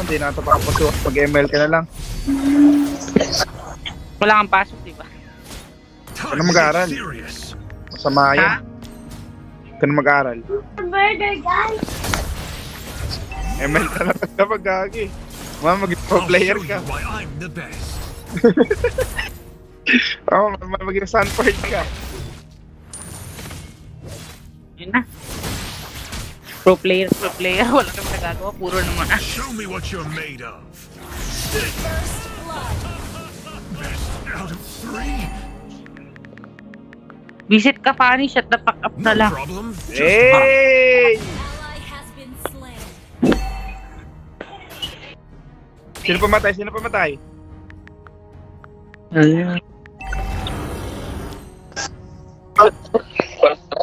hindi na ito pakapasok. Pag-ML ka na lang. Wala kang pasok, diba? Ka na mag-aaral. Masama yan. Ha? Ka na mag-aaral. Burger, guys! ML ka na kapag gagi. Mag-pro player ka. Oo, maging Sanford ka. Yun na. Pro player. Wala kang nagagawa. Puro naman. Show me what you're made of. Best out of 3. Visit ka, Fanny. Shut the fuck up na No lang. problem. Just Hey! Sino pamatay? Sino pamatay?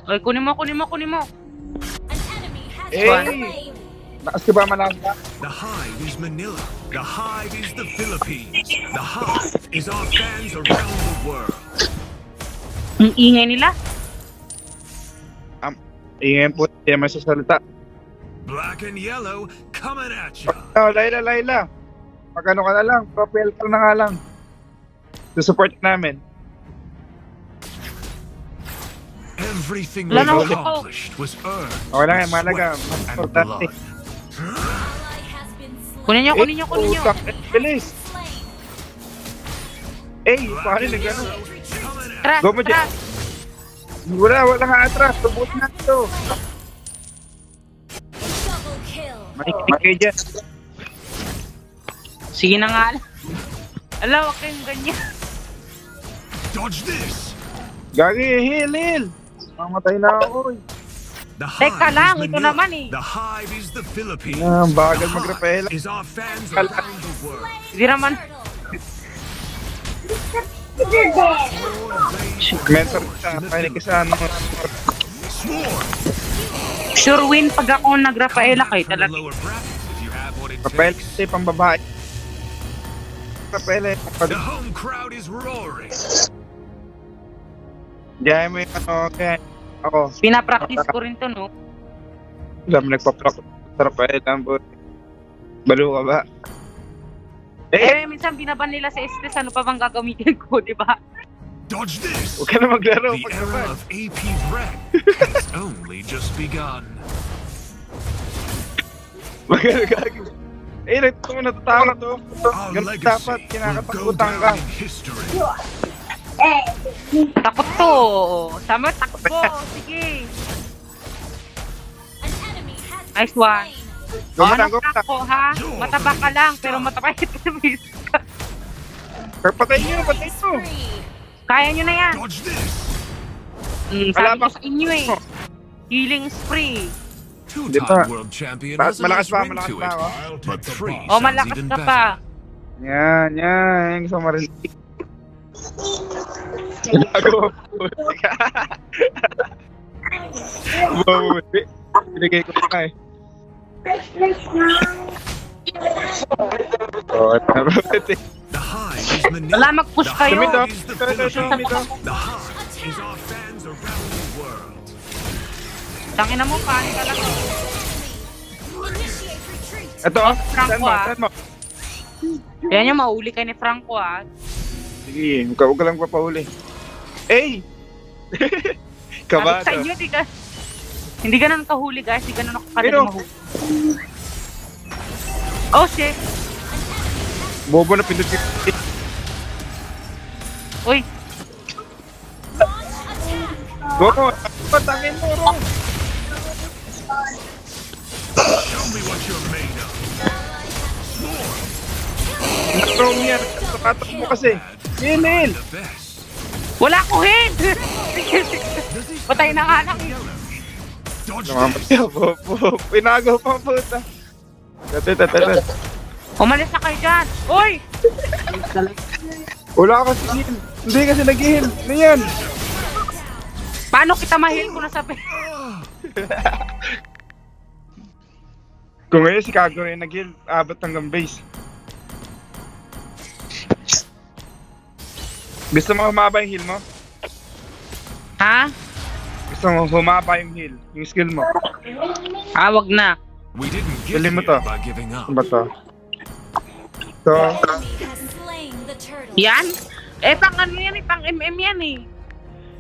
Ay, kunin mo. Hey! Nakas ka ba malasa? The hive is Manila. The hive is the Philippines. The hive is our fans around the world. Ang ingay nila. Ingay po, hindi naman sa salita. Black and yellow coming at you. Oh, Layla. Magkano ka na lang? Propel ka na nga lang. Susupport namin. Everything we Lalo, accomplished was earned. Okay lang yan, with mahalaga. sweat Mas and importante. blood. Kunin nyo. Utang, bilis. Paano na gano'n? Tras, Go mo dyan. Wala nga atras. Tubot na ito. Makikinig kayo dyan. Sige na nga. Ala, wag kayong ganyan. Dodge this. Gagi, heal. Mamatay na ako. The Teka hive lang, is ito Manila. naman eh. The hive is the Philippines. Bagal The magrepela. hive is our fans around the world. Hindi naman. Mentor ka, pahinig ka sa ano. Sword. Sure win pag ako nag-Rafaela kayo From the talaga. lower bracket if you have what it Papel takes. kasi pang babae. Papel The home crowd is roaring. Diyan mo yung ano, kaya ako. Pinapractice ko rin to, no? Alam mo, nagpa-practice sa Rafael ang boy. Balo ka ba? Minsan binaban nila sa STS, ano pa bang gagamitin ko, di ba? Dodge this. Huwag ka na maglaro The pag era naman. of AP Rec has only just begun. Huwag ka na gagawin. Ito mo natatawa na to. Our Ganun legacy dapat, will go kinakatakutan ka. down in history. Takot to. Summer, takbo. Sige. Nice one. Gumata. Ako, ha? Mataba ka lang, pero mataba ito sa miss ka. Patay nyo. Kaya nyo na yan. Dodge this. Sabi ko sa inyo eh. Healing spree. Two-time Diba? world champion Malakas has a nice ring malakas to pa it, ako. but three O, sounds malakas even ka pa. better. Yan. Gusto mo rin. Ginagawa po. Buti. Binigay ko pa eh. Buti. The hive is Manila. Wala, mag-push The kayo. hive is the Ito. Philippines. The hive is our fans around the world. Tangin na mo, paano ka lang. Ito, Franco, saan mo? Kaya nyo, mahuli kayo ni Franco, ha? Sige, huwag ka lang papahuli. Hey! Sabi Kabado. sa inyo, hindi ganun kahuli, guys. Hindi ganun ako kadali Pero- mahuli. Oh, shit. Bobo na pindot yung... Uy, Bobo! Patangin mo, Ron! Show me what you're made of. Natrong yan. Nakatak mo kasi. Hinil! The best. wala ko hit! Patay na nga lang. Dodge Namamatay this. ako, Bobo. Pinagaw pa ang puta. Tete. Umalis na kayo dyan. Uy! Wala kasi heal. Hindi kasi nag-heal. Ano yan? Paano kita mahil ko na sabi? Kung ngayon si Kagura yung nag-heal, abot hanggang base. Gusto mo humaba yung heal mo? Ha? Gusto mo humaba yung heal, yung skill mo? Ah, wag na. We didn't give Dali mo in to. by giving up. Ano ba to? So, Enemy has slain the turtle. Yan? Eh, pang ano yan eh, pang MM yan eh.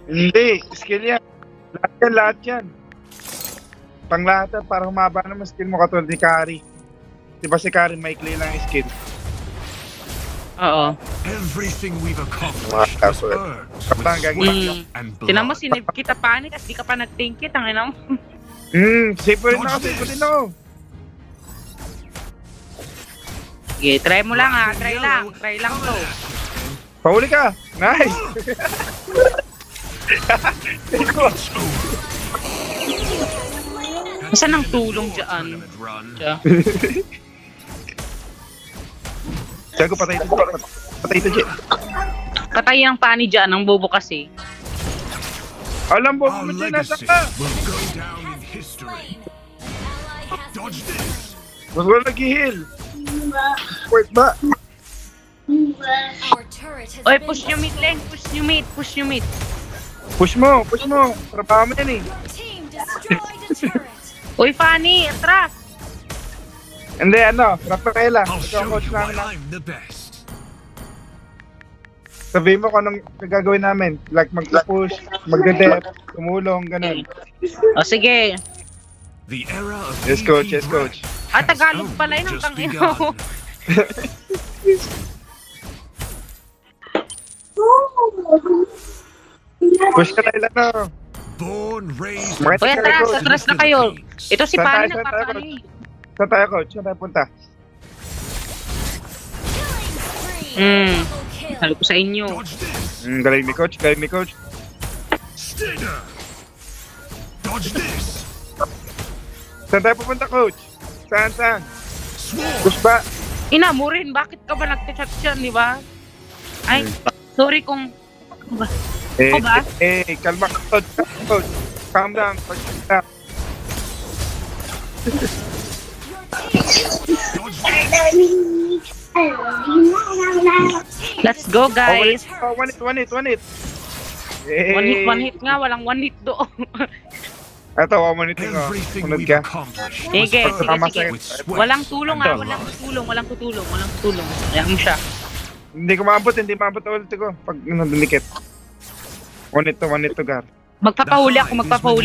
hindi. Skill yan. Lahat yan. Pang lahat yan, para humaba naman skill mo katulad ni Kari. Diba si Kari maikli lang yung skill? Oo. Everything we've accomplished Wow, was earned Kapag with gagawin. sweat and Tinan mo, blood. sinip kita panik at di ka pa nag-thank it, ang ina mo. Safe rin ako, safe rin ako. Sige, try mo lang ha, try lang to. Pahuli ka! Nice! Saan ang tulong dyan? Tournament run. Diyan. Sago, patay ito, Jack. Patay ito, Jack. Patay ang pani dyan, ang bobo kasi. Alam mo, Our Jack, nasa legacy ka! will go down in history. Ally has Dodge been this. Mas wala nag-heal. Wait ba? Our turret has Oy, been push nyo mid lane, push nyo mid. Push mo, push mo. Trabaho mo yan eh. Your team destroyed a turret. Uy, Fanny, atras! Hindi, ano, Rafaela. I'll Ikaw, show coach you namin why lang. I'm the best. Sabihin mo kung anong gagawin namin. Like, mag-push, magde-dep, tumulong, ganun. O sige. The era of Yes, coach, yes, coach. Ah, Tagalog pala yun, ang just tangin begun. mo. Push ka tayo lang, no? Born, raised, Mga Uy, tayo, coach. atras na kayo. Ito si Saan Fanny tayo, saan tayo, nagpapano coach? eh. Saan tayo, coach? Saan tayo punta? Killing spree. Hmm. Double kill. Sabi ko sa inyo. Dodge this. Galing ni coach, galing ni coach. Stinger. Dodge this. Saan tayo pupunta, coach? Saan? Swarm. Push ba? Ina mo rin, bakit ka ba nagchat dyan, di ba? Ay, sorry kung... Ano ba? Eh, Ako ba? Kalma ka, coach. Coach, calm down, coach. Your team Dodge this. Let's go, guys. Oh, one hit. Eh, One hit nga, walang one hit doon. Ito, 1 minute nga. Everything Sunod we've ka. accomplished was Sige, earned sige. with sweat Walang tulong and ah, blood. walang tutulong. Ayan mo siya. Hindi ko maabot ulti ko. Pag dunikit. One hit to, Gar. Magpapahuli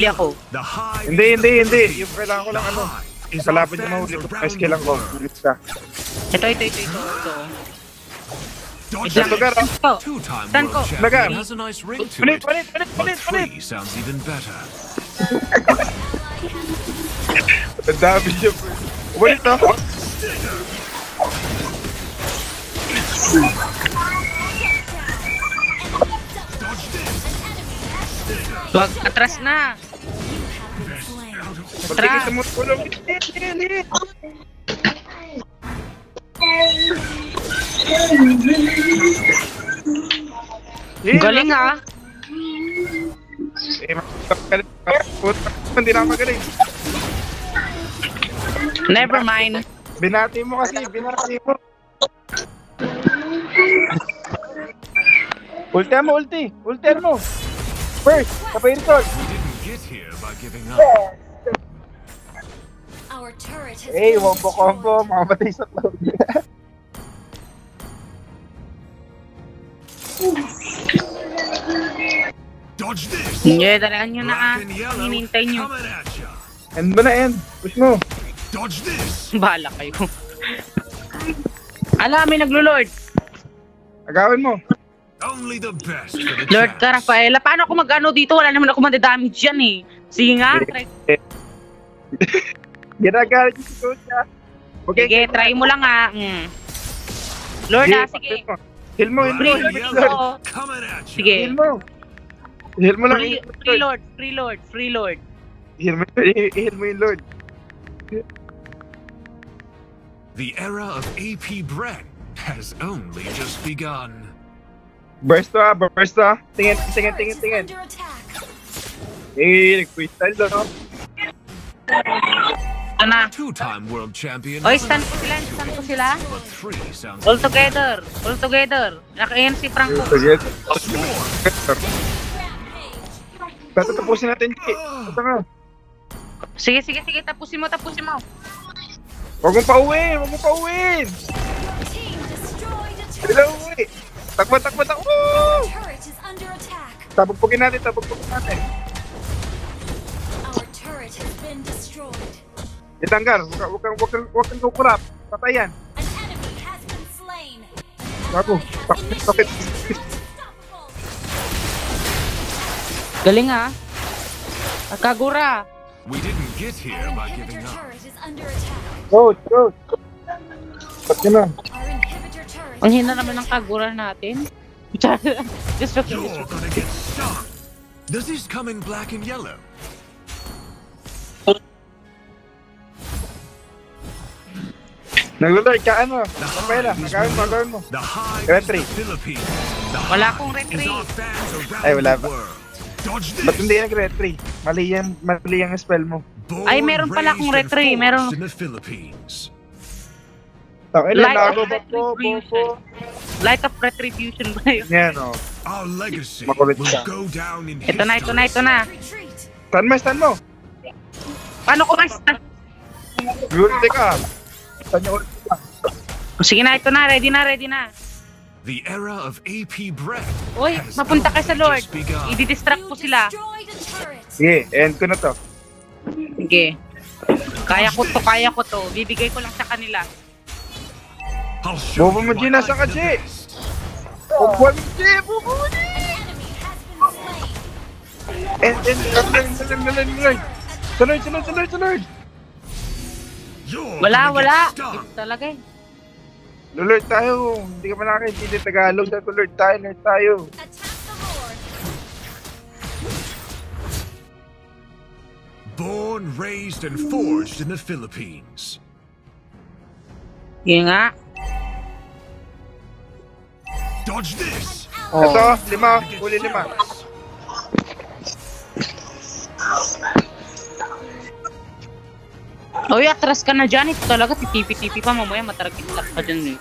ako. The hive Hindi. is the Yung kailangan ko lang The ano. hive is our Kalaban niya fans mahuli ko. around SK lang ko. the world. Ulit ka. Ito. Dodge Ito, Gar. this. Ito. Two-time Saan ko? world Nagar. champion has a nice ring to Ulit. it. But three sounds even better. Ang dami siya. Ulit to. Dodge this. Wag, atras na. Pagkikita mo tulong. Hit. Galing ah. Eh, hindi na magaling. Never mind. Binati mo kasi, Ultihan mo. First, kapay Rizal. We didn't get here by giving up. Our turret has Eh, been wombo-combo, destroyed. makamatay sa cloud. Dodge this. Hindi, talagang nyo na ah. Black and yellow Hinintay nyo. coming at ya. End mo na, end. Push mo. Dodge this. Bahala kayo. Ala, may naglo-lord. Agawin mo. Only the best for the Lord ka, champs. Rafaela. Paano ako mag-ano dito? Wala naman ako madadamage yan eh. Sige nga, try. Ginagalit yung si coach, ha? Sige, try mo lang ah. Lord ah, sige. Heal mo, Black Free and Lord yellow ako. coming at ya. Sige. Heal mo. Heal mo lang. Free Lord. Heal mo yung Lord. The era of AP Brett has only just begun. Burst to, ha? Tingin. Turret is under attack. Eh, nag-freestyle daw. Ito na. Two-time world champion. Oy, has stand a ko nice sila, ring to stand ko sila. it, But three sounds All even together. Naka-ayan si Franco. Sige. Swarm. Rampage. Tatapusin natin, G. Ito nga. Sige. Tapusin mo. Huwag mong pauwiin. Your team Hello, uwi. Takbo, takbo, takbo! Our turret is under attack. Tabugpugin natin, tabugpugin natin. Our turret has been destroyed. Itanggal, huwag kang kukurap. Patayan. An enemy has been slain. Bago, Has bakit? initiated unstoppable. Galing ah. Kagura. We didn't get here Our by giving inhibitor up. turret is under attack. Go, go. Ba't ka na? Our inhibitor turret. Ang hina naman ng Kagura natin. Just joking. You're gonna get stung. Does this come in black and yellow? Naglalord ka, ano? The Kapela, hive is nagawin mo, Manila. gawin mo. The hive is Retry. the Philippines. The Wala hive akong retry. is our fans around Ay, wala the ba? world. Dodge Ba't this. hindi nag-retry? Mali yung spell mo. Born, Ay, meron pala akong raised, and retry, meron. forged in the Philippines. Takay Light lang, of nago ba po, retribution. Light of retribution ba yun? Yan, o. Our legacy Makulit will siya. go down in Ito na, ito na, ito na. Retreat. Stand mo. Paano ko ma-stun? Ulti ka. Stand yung ulti ka. Sige na, ito na. Ready na, ready na. The era of AP breath. Uy, has mapunta ka sa only Lord. just begun. I-distract You ko sila. destroyed a turret. Sige, end ko na to. Sige. Kaya ko to. Bibigay ko lang sa kanila. I'll show Bobo you mo, why Gina, I'm saan ka, the G? best. Bobo mo, G! Bobo mo, G! An enemy has been slain. End. Sunod. You're Wala, gonna wala. get stung. Ito talaga eh. Lulord tayo. Hindi ka pa nakakintindi Tagalog. Lulord tayo. Attack the Lord. Born, raised, and forged in the Philippines. Yun nga. Dodge this. Ito, 5. Huli 5. Uy, atras ka na dyan. Ito talaga, titipi-tipi pa. Mamaya mataragit lang ka dyan eh.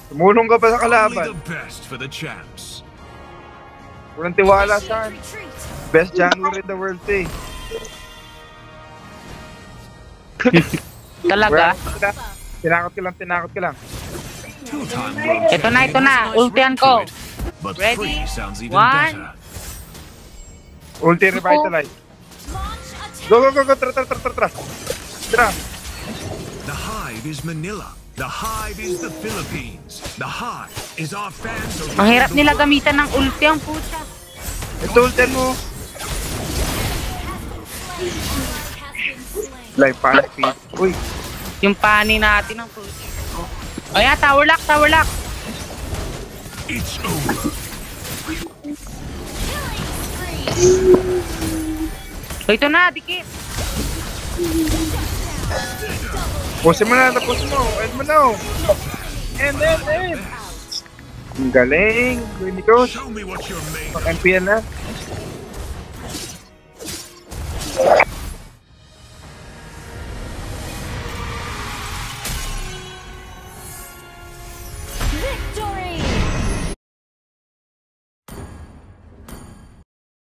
Tumulong ka pa sa Only kalaban. the best for the champs. Walang tiwala sa Retreat. best jungler in the world, eh. Talaga. Tinakot ka lang. Two-time world Ito na, ito champion na. has a nice Ultian ring ko. to it, But Ready? 3 sounds even One. better. Ulti revitalize. Launch attack. Go. Tara. The hive is Manila. The hive is the Philippines. The hive is our fans around Ang hirap the nila world. gamitan ng ulti ang pucha. Ito ultian mo. Has been slain. Life panic feed. Uy. Yung pani natin ang pucha. O yan, tower lock. It's over. O ito na, dikit. Pusin mo na. End mo na. End. Ang galing. Hindi ko. Show me what you're made of. MPL na.